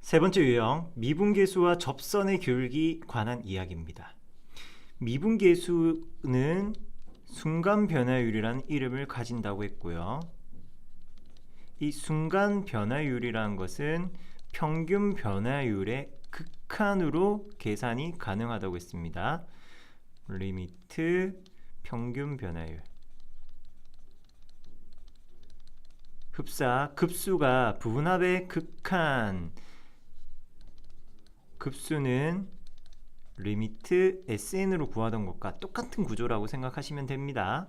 세 번째 유형, 미분계수와 접선의 기울기 관한 이야기입니다. 미분계수는 순간 변화율이라는 이름을 가진다고 했고요. 이 순간 변화율이라는 것은 평균 변화율의 극한으로 계산이 가능하다고 했습니다. 리미트 평균 변화율. 흡사 급수가 분합의 극한. 급수는 리미트 SN으로 구하던 것과 똑같은 구조라고 생각하시면 됩니다.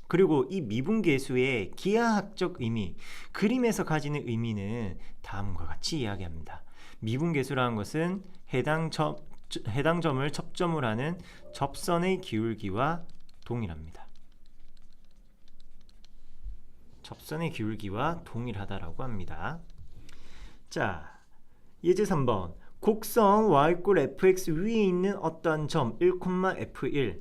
그리고 이 미분계수의 기하학적 의미, 그림에서 가지는 의미는 다음과 같이 이야기합니다. 미분계수라는 것은 해당 점을 접점을 하는 접선의 기울기와 동일합니다. 접선의 기울기와 동일하다라고 합니다. 자, 예제 3번. 곡선 y = fx 위에 있는 어떤 점 1,f1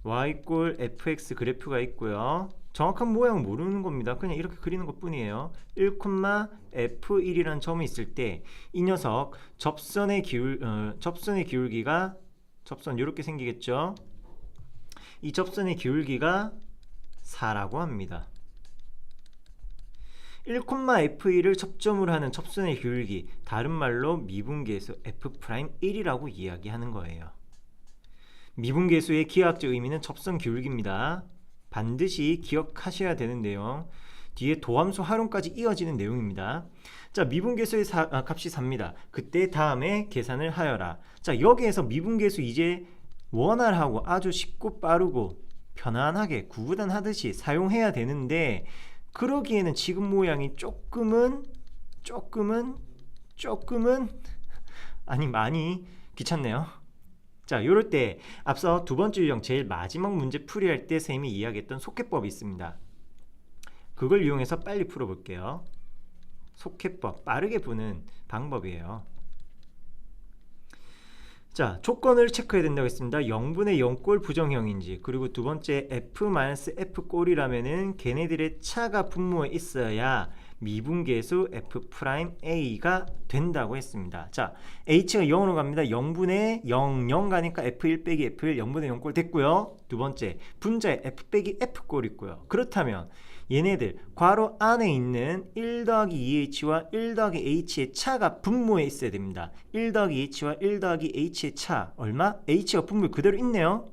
y = fx 그래프가 있고요. 정확한 모양은 모르는 겁니다. 그냥 이렇게 그리는 것 뿐이에요. 1,f1이라는 점이 있을 때 이 녀석 접선의 기울기가 접선 이렇게 생기겠죠. 이 접선의 기울기가 4라고 합니다. 1,f1을 접점으로 하는 접선의 기울기, 다른 말로 미분계수 f'1이라고 이야기하는 거예요. 미분계수의 기하학적 의미는 접선 기울기입니다. 반드시 기억하셔야 되는 내용, 뒤에 도함수 활용까지 이어지는 내용입니다. 자, 미분계수의 값이 4입니다. 그때 다음에 계산을 하여라. 자, 여기에서 미분계수 이제 원활하고 아주 쉽고 빠르고 편안하게 구구단하듯이 사용해야 되는데, 그러기에는 지금 모양이 조금은 아니 많이 귀찮네요. 자, 요럴 때 앞서 두 번째 유형 제일 마지막 문제 풀이할 때 쌤이 이야기했던 속해법이 있습니다. 그걸 이용해서 빨리 풀어볼게요. 속해법, 빠르게 푸는 방법이에요. 자, 조건을 체크해야 된다고 했습니다. 0분의 0꼴 부정형인지, 그리고 두 번째 f-f꼴이라면은 걔네들의 차가 분모에 있어야 미분계수 f'A가 된다고 했습니다. 자, h가 0으로 갑니다. 0분의 0, 0 가니까 f1 빼기 f1 0분의 0꼴 됐고요. 두 번째 분자에 f 빼기 f꼴 있고요. 그렇다면 얘네들 괄호 안에 있는 1 더하기 2h와 1 더하기 h의 차가 분모에 있어야 됩니다. 1 더하기 h와 1 더하기 h의 차 얼마? h가 분모에 그대로 있네요.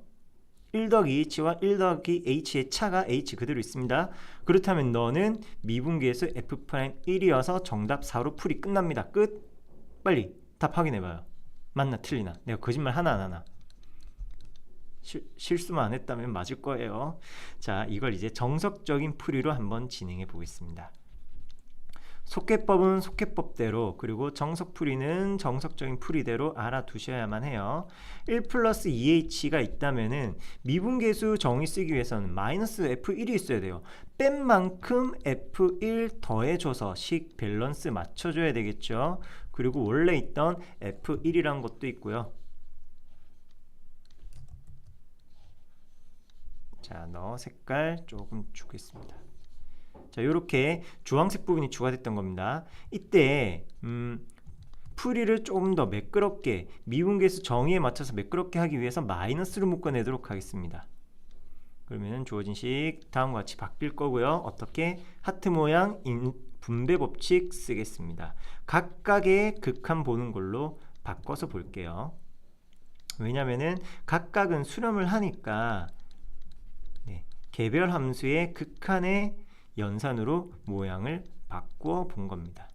1 더하기 h와 1 더하기 h의 차가 h 그대로 있습니다. 그렇다면 너는 미분계수 f'1이어서 정답 4로 풀이 끝납니다. 끝. 빨리 답 확인해봐요. 맞나 틀리나? 내가 거짓말 하나 안 하나? 실수만 안 했다면 맞을 거예요. 자, 이걸 이제 정석적인 풀이로 한번 진행해 보겠습니다. 속해법은 속해법대로, 그리고 정석풀이는 정석적인 풀이대로 알아두셔야만 해요. 1 플러스 2h가 있다면은 미분계수 정의 쓰기 위해서는 마이너스 f1이 있어야 돼요. 뺀 만큼 f1 더해줘서 식 밸런스 맞춰줘야 되겠죠. 그리고 원래 있던 f1이란 것도 있고요. 자, 너 색깔 조금 주겠습니다. 자, 요렇게 주황색 부분이 추가됐던 겁니다. 이때 풀이를 조금 더 매끄럽게, 미분계수 정의에 맞춰서 매끄럽게 하기 위해서 마이너스로 묶어내도록 하겠습니다. 그러면 주어진 식 다음과 같이 바뀔 거고요. 어떻게? 하트 모양 분배 법칙 쓰겠습니다. 각각의 극한 보는 걸로 바꿔서 볼게요. 왜냐면은 각각은 수렴을 하니까 개별 함수의 극한의 연산으로 모양을 바꾸어 본 겁니다.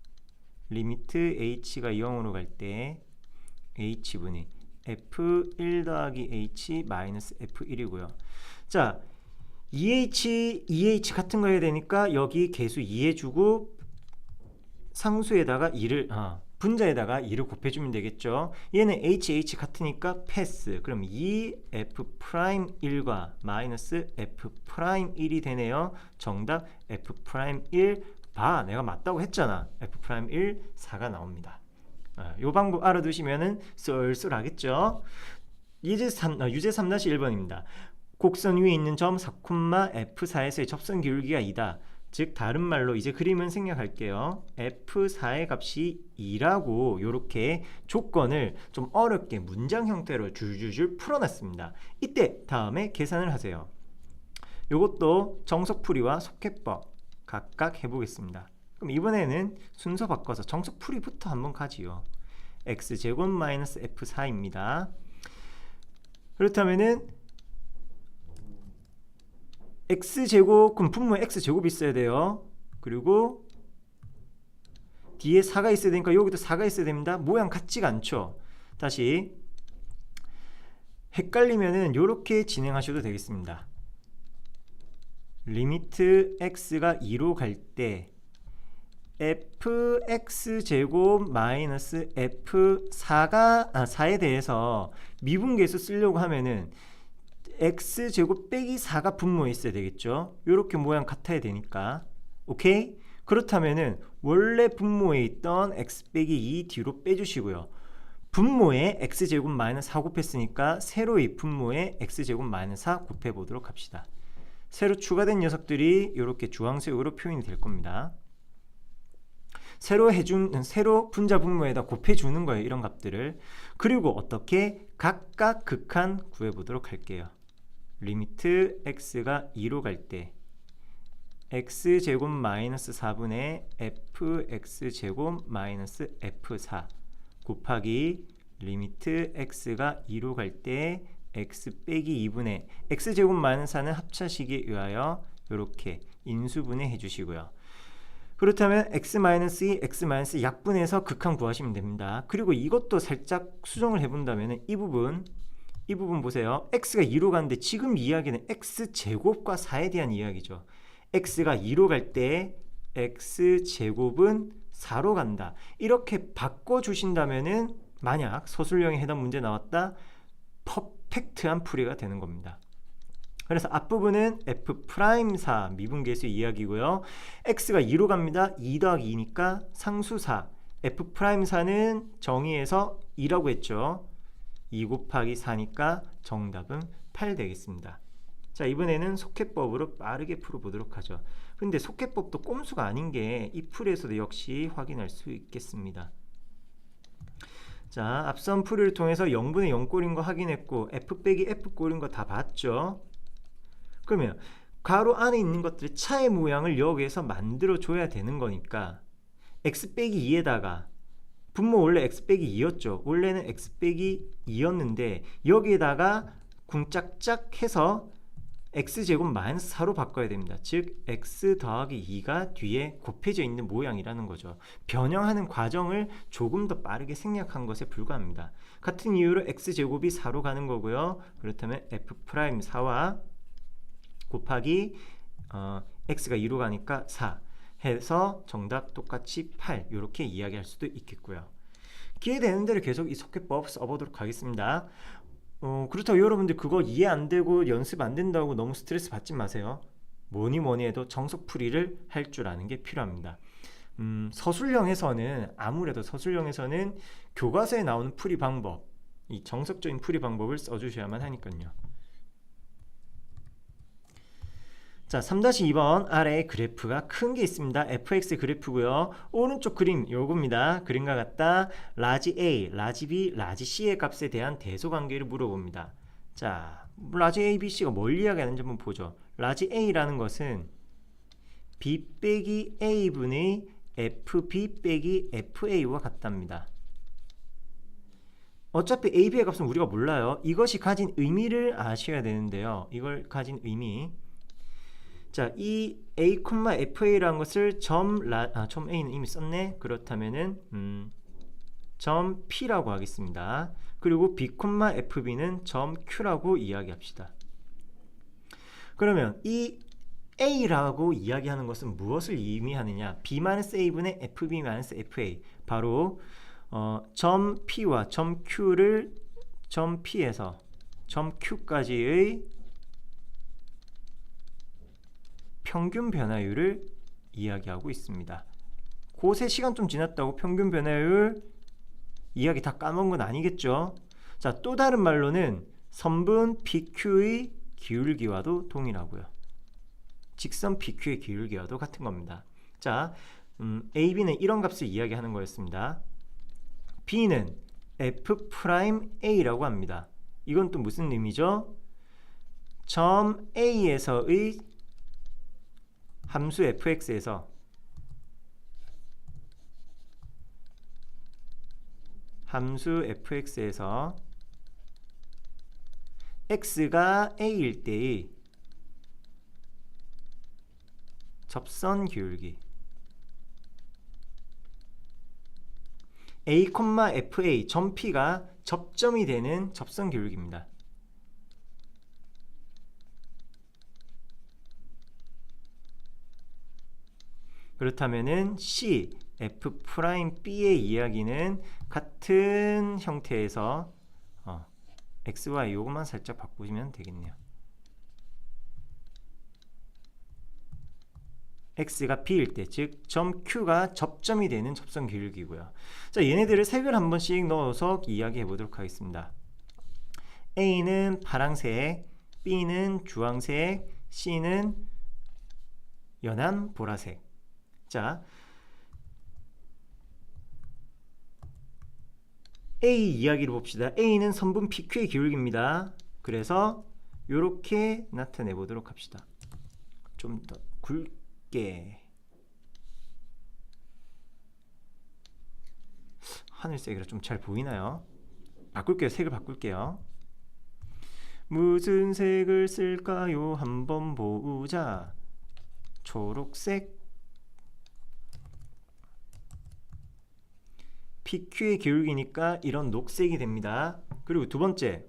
리미트 h가 0으로 갈 때 h분이 f1 더하기 h 마이너스 f1이고요. 자, 2h 같은 거 해야 되니까 여기 계수 2 해주고 상수에다가 2를 분자에다가 2를 곱해주면 되겠죠. 얘는 h 같으니까 패스. 그럼 2f'1과 마이너스 f'1이 되네요. 정답 f'1 봐. 내가 맞다고 했잖아. f'1 4가 나옵니다. 이 방법 알아두시면은 쏠쏠하겠죠. 유제 3-1번입니다. 곡선 위에 있는 점 4,f4에서의 접선 기울기가 2다. 즉 다른 말로 이제 그림은 생략할게요. F4의 값이 2라고 이렇게 조건을 좀 어렵게 문장 형태로 줄줄줄 풀어놨습니다. 이때 다음에 계산을 하세요. 이것도 정석풀이와 속해법 각각 해보겠습니다. 그럼 이번에는 순서 바꿔서 정석풀이부터 한번 가지요. x제곱 마이너스 f4입니다. 그렇다면은 x제곱, 그럼 분모에 x제곱이 있어야 돼요. 그리고 뒤에 4가 있어야 되니까 여기도 4가 있어야 됩니다. 모양 같지가 않죠. 다시 헷갈리면은 이렇게 진행하셔도 되겠습니다. 리미트 x가 2로 갈 때 fx제곱 마이너스 f4가 4에 대해서 미분계수 쓰려고 하면은 x제곱 빼기 4가 분모에 있어야 되겠죠. 이렇게 모양 같아야 되니까. 오케이? 그렇다면은 원래 분모에 있던 x 빼기 2 뒤로 빼주시고요. 분모에 x제곱 마이너스 4 곱했으니까 새로이 분모에 x제곱 마이너스 4 곱해보도록 합시다. 새로 추가된 녀석들이 이렇게 주황색으로 표현이 될 겁니다. 새로 분자 분모에다 곱해주는 거예요. 이런 값들을. 그리고 어떻게 각각 극한 구해보도록 할게요. 리미트 x가 2로 갈 때 x제곱 마이너스 4분의 fx제곱 마이너스 f4 곱하기 리미트 x가 2로 갈 때 x 빼기 2분의 x제곱 마이너스 4는 합차식에 의하여 이렇게 인수분해 해주시고요. 그렇다면 x-2, x- 약분해서 극한 구하시면 됩니다. 그리고 이것도 살짝 수정을 해본다면 이 부분 보세요. x가 2로 가는데 지금 이야기는 x제곱과 4에 대한 이야기죠. x가 2로 갈 때 x제곱은 4로 간다. 이렇게 바꿔주신다면 만약 서술형에 해당 문제 나왔다, 퍼펙트한 풀이가 되는 겁니다. 그래서 앞부분은 f'4 미분계수 이야기고요. x가 2로 갑니다. 2 더하기 2니까 상수사. f'4는 정의에서 2라고 했죠. 2 곱하기 4니까 정답은 8 되겠습니다. 자, 이번에는 속해법으로 빠르게 풀어보도록 하죠. 근데 속해법도 꼼수가 아닌 게 이 풀에서도 역시 확인할 수 있겠습니다. 자, 앞선 풀이를 통해서 0분의 0꼴인 거 확인했고 f 빼기 f 꼴인 거 다 봤죠. 그러면 가로 안에 있는 것들의 차의 모양을 여기에서 만들어 줘야 되는 거니까 x 빼기 2에다가 분모 원래 x 빼기 2였죠. 원래는 x 빼기 2였는데 여기에다가 궁짝짝 해서 x제곱 마이너스 4로 바꿔야 됩니다. 즉 x 더하기 2가 뒤에 곱해져 있는 모양이라는 거죠. 변형하는 과정을 조금 더 빠르게 생략한 것에 불과합니다. 같은 이유로 x제곱이 4로 가는 거고요. 그렇다면 f'4와 곱하기 x가 2로 가니까 4 해서 정답 똑같이 8 이렇게 이야기할 수도 있겠고요. 기회되는 대로 계속 이 속해법 써보도록 하겠습니다. 그렇다고 여러분들 그거 이해 안 되고 연습 안 된다고 너무 스트레스 받지 마세요. 뭐니 해도 정석풀이를 할 줄 아는 게 필요합니다. 아무래도 서술형에서는 교과서에 나오는 풀이 방법, 이 정석적인 풀이 방법을 써주셔야만 하니까요. 자, 3-2번 아래에 그래프가 큰 게 있습니다. fx 그래프고요. 오른쪽 그림 요겁니다. 그림과 같다. 라지 A, 라지 B, 라지 C의 값에 대한 대소관계를 물어봅니다. 자, 라지 A, B, C가 뭘 이야기하는지 한번 보죠. 라지 A라는 것은 B 빼기 A분의 FB 빼기 FA와 같답니다. 어차피 A, B의 값은 우리가 몰라요. 이것이 가진 의미를 아셔야 되는데요. 이걸 가진 의미, 자, 이 A, FA라는 것을 점 A는 이미 썼네. 그렇다면은 점 P라고 하겠습니다. 그리고 B, FB는 점 Q라고 이야기합시다. 그러면 이 A라고 이야기하는 것은 무엇을 의미하느냐? B-A분의 FB-FA, 바로 점 P와 점 Q를 점 P에서 점 Q까지의 평균 변화율을 이야기하고 있습니다. 곳에 시간 좀 지났다고 평균 변화율 이야기 다 까먹은 건 아니겠죠? 자, 또 다른 말로는 선분 PQ의 기울기와도 동일하고요. 직선 PQ의 기울기와도 같은 겁니다. 자, AB는 이런 값을 이야기하는 거였습니다. B는 F'A라고 합니다. 이건 또 무슨 의미죠? 점 A에서의 함수 fx에서 x가 a일 때의 접선 기울기 a, fa 점 P가 접점이 되는 접선 기울기입니다. 그렇다면은 C, F'B의 이야기는 같은 형태에서 X, Y 요것만 살짝 바꾸시면 되겠네요. X가 P일 때, 즉 점 Q가 접점이 되는 접선 기울기고요. 자, 얘네들을 색을 한 번씩 넣어서 이야기해 보도록 하겠습니다. A는 파랑색, B는 주황색, C는 연한 보라색. 자, A 이야기를 봅시다. A는 선분 PQ의 기울기입니다. 그래서 이렇게 나타내 보도록 합시다. 좀 더 굵게 하늘색이라 좀 잘 보이나요? 바꿀게요. 색을 바꿀게요. 무슨 색을 쓸까요? 한번 보자. 초록색. PQ의 기울기니까 이런 녹색이 됩니다. 그리고 두 번째,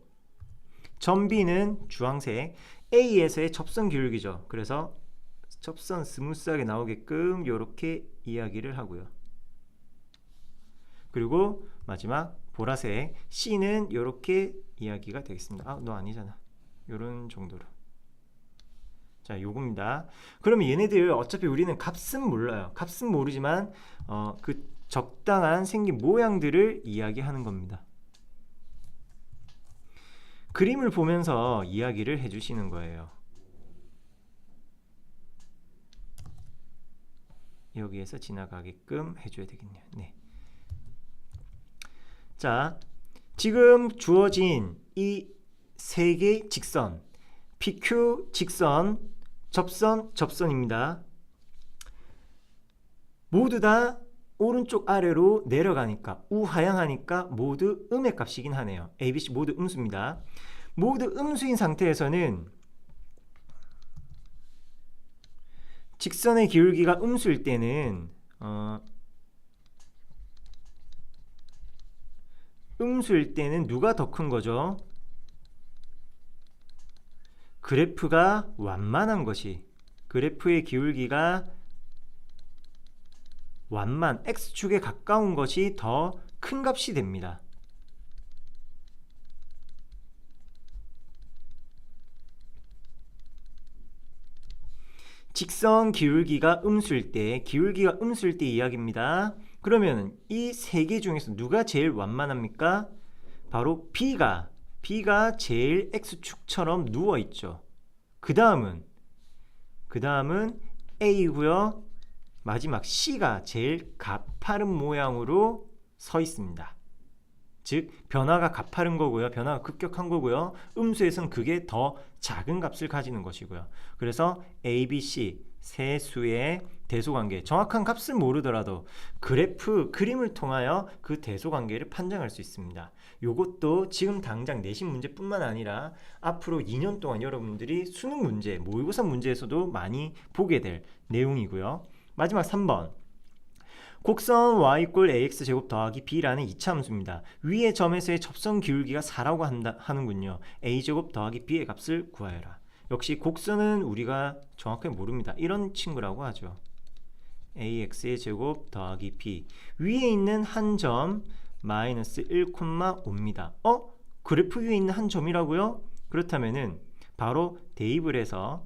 점 B는 주황색, A에서의 접선 기울기죠. 그래서 접선 스무스하게 나오게끔 이렇게 이야기를 하고요. 그리고 마지막 보라색 C는 이렇게 이야기가 되겠습니다. 아, 너 아니잖아. 이런 정도로. 자, 요겁니다. 그러면 얘네들 어차피 우리는 값은 몰라요. 값은 모르지만 그 적당한 생긴 모양들을 이야기하는 겁니다. 그림을 보면서 이야기를 해주시는 거예요. 여기에서 지나가게끔 해줘야 되겠네요. 네. 자, 지금 주어진 이 세 개의 직선, PQ 직선, 접선, 접선입니다. 모두 다 오른쪽 아래로 내려가니까 우하향하니까 모두 음의 값이긴 하네요. A, B, C 모두 음수입니다. 모두 음수인 상태에서는 직선의 기울기가 음수일 때는 누가 더 큰 거죠? 그래프가 완만한 것이, 그래프의 기울기가 완만 x축에 가까운 것이 더 큰 값이 됩니다. 직선 기울기가 음수일 때, 기울기가 음수일 때 이야기입니다. 그러면 이 세 개 중에서 누가 제일 완만합니까? 바로 B가 제일 x축처럼 누워있죠. 그 다음은 A고요. 마지막 C가 제일 가파른 모양으로 서 있습니다. 즉 변화가 가파른 거고요. 변화가 급격한 거고요. 음수에서는 그게 더 작은 값을 가지는 것이고요. 그래서 A, B, C 세 수의 대소관계, 정확한 값을 모르더라도 그림을 통하여 그 대소관계를 판정할 수 있습니다. 요것도 지금 당장 내신 문제뿐만 아니라 앞으로 2년 동안 여러분들이 수능 문제, 모의고사 문제에서도 많이 보게 될 내용이고요. 마지막 3번, 곡선 y = ax제곱 더하기 b라는 2차 함수입니다. 위의 점에서의 접선 기울기가 4라고 하는군요. a제곱 더하기 b의 값을 구하여라. 역시 곡선은 우리가 정확하게 모릅니다. 이런 친구라고 하죠. ax의 제곱 더하기 b, 위에 있는 한 점 마이너스 1,5입니다. 그래프 위에 있는 한 점이라고요? 그렇다면은 바로 대입을 해서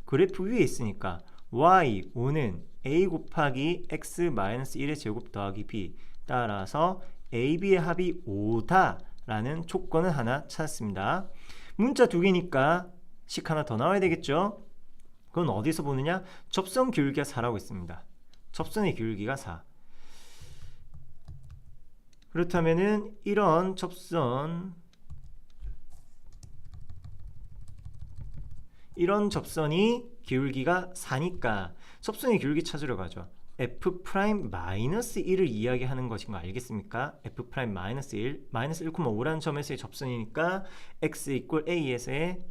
그래프 위에 있으니까 y 5는 a 곱하기 x 마이너스 1의 제곱 더하기 b, 따라서 a, b의 합이 5다 라는 조건을 하나 찾았습니다. 문자 두 개니까 식 하나 더 나와야 되겠죠? 그건 어디서 보느냐? 접선 기울기가 4라고 있습니다. 접선의 기울기가 4. 그렇다면은 이런 접선이 기울기가 4니까 접선의 기울기 찾으러 가죠. f'-1을 이야기하는 것인 거 알겠습니까? f'-1, 마이너스 1,5라는 점에서의 접선이니까 x = a에서의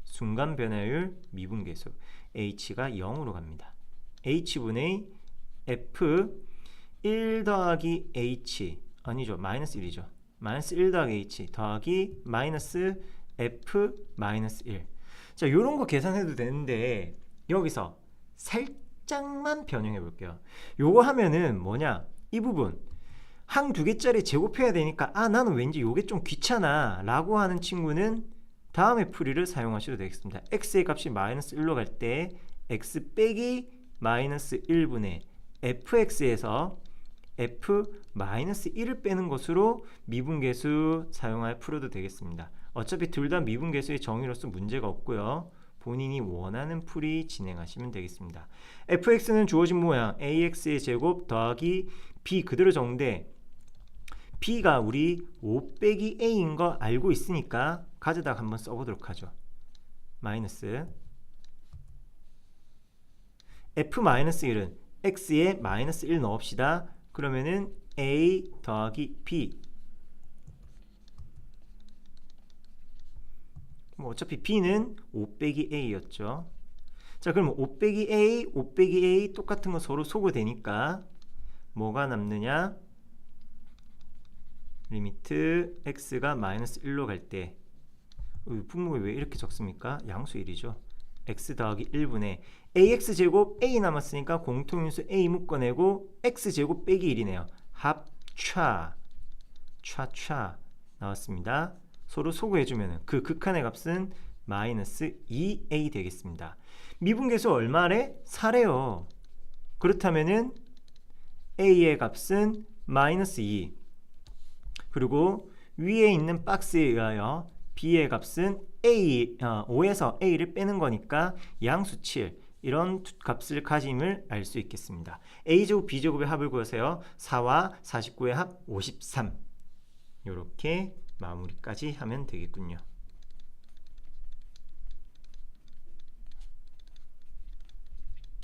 순간 변화율 미분계수 h가 0으로 갑니다. h분의 f 1 더하기 h 아니죠. 마이너스 1이죠. 마이너스 1 더하기 h 더하기 마이너스 f 마이너스 1. 자, 요런 거 계산해도 되는데 여기서 살짝만 변형해 볼게요. 요거 하면은 뭐냐? 이 부분 항 두 개짜리 제곱해야 되니까 나는 왠지 요게 좀 귀찮아 라고 하는 친구는 다음의 풀이를 사용하셔도 되겠습니다. x의 값이 마이너스 1로 갈 때 x 빼기 마이너스 1분의 fx에서 f 마이너스 1을 빼는 것으로 미분계수 사용하여 풀어도 되겠습니다. 어차피 둘 다 미분계수의 정의로서 문제가 없고요. 본인이 원하는 풀이 진행하시면 되겠습니다. fx는 주어진 모양 ax의 제곱 더하기 b 그대로 적는데 b가 우리 5 빼기 a인 거 알고 있으니까 가져다가 한번 써보도록 하죠. 마이너스 f-1은 x에 마이너스 1 넣읍시다. 그러면은 a 더하기 b 어차피 b는 5 빼기 a였죠. 자, 그럼 5 빼기 a, 5 빼기 a 똑같은 거 서로 소거되니까 뭐가 남느냐? 리미트 x가 마이너스 1로 갈 때 분모가 왜 이렇게 적습니까? 양수 1이죠. x 더하기 1분의 ax제곱 a 남았으니까 공통인수 a 묶어내고 x제곱 빼기 1이네요. 합차 나왔습니다. 서로 소구해주면 그 극한의 값은 마이너스 2a 되겠습니다. 미분계수 얼마래? 4래요. 그렇다면은 a의 값은 마이너스 2 그리고 위에 있는 박스에 의하여 b의 값은 5에서 a를 빼는 거니까 양수 7 이런 값을 가짐을 알 수 있겠습니다. a제곱 b제곱의 합을 구하세요. 4와 49의 합 53 이렇게 마무리까지 하면 되겠군요.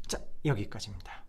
자, 여기까지입니다.